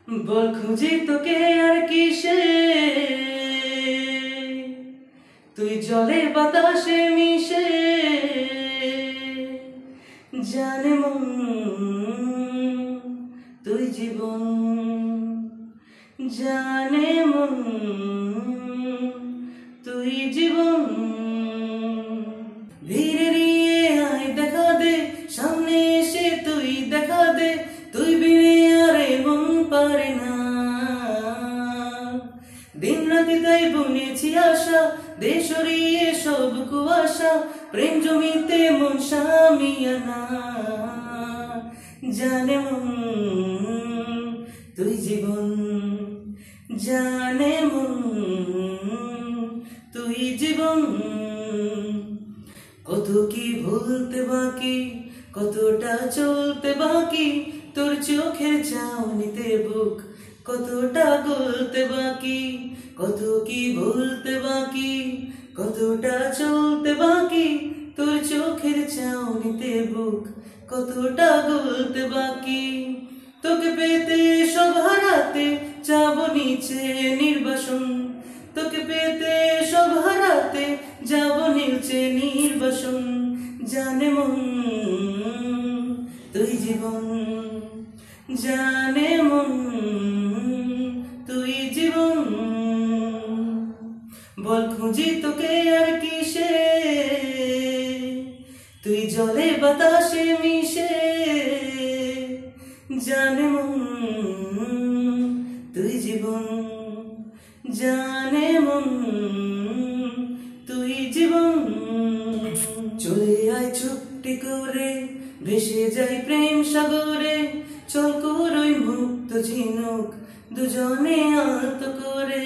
বল খুঁজি তোকে আর কিসে, তুই জলে বাতাসে মিশে। জানে মন তুই জীবন, জানে মন তুই জীবন। ধীরে ধীরে আয় দেখা দে, সামনে এসে তুই দেখা দে, তুই বিনে আর মন পারে না। দিন রাতে তাই বুনেছি আশা, দেশ সরিয়ে সব কুয়াশা, প্রেম জমিতে মন শামিয়ানা। জানে মন তুই জীবন, জানে মন তুই জীবন। কত কি ভুলতে বাকি, কতটা চলতে বাকি, তোর চোখের চাউনিতে বুক কতটা গলতে বাকি। কত কি ভুলতে বাকি, কতটা চলতে বাকি, তোর চোখের চাউনিতে বুক কতটা গলতে বাকি। তোকে পেতে সব হারাতে যাব নিচে নির্বাসন, তোকে পেতে সব হারাতে যাব নিচে নির্বাসন। জানে মন তুই জীবন, জানে মন তুই জীবন। বল খুঁজি তোকে আর কিসে, তুই জলে বাতাসে মিশে। জানে মন তুই জীবন, জানে মন তুই জীবন। চলে আয় চুপটি করে, ভেসে যাই প্রেম সাগরে, চল করই মুক্ত ঝিনুক দুজনে আলতো করে।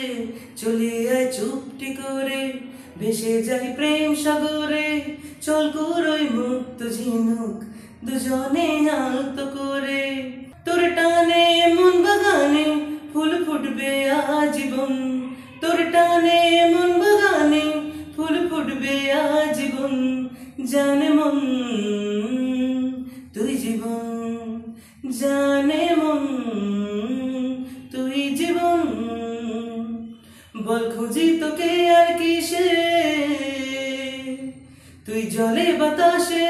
চলে আয় চুপটি করে, ভেসে যাই প্রেম সাগরে, চল করই মুক্ত ঝিনুক দুজনে আলতো করে। তোর টানে মন বাগানে ফুল ফুটবে আজীবন, তোর টানে মন বাগানে ফুল ফুটবে আজীবন। জানে মন তুই জীবন, জানে মন তুই জীবন। বল খুঁজি তোকে আর কিসে, তুই জলে বাতাসে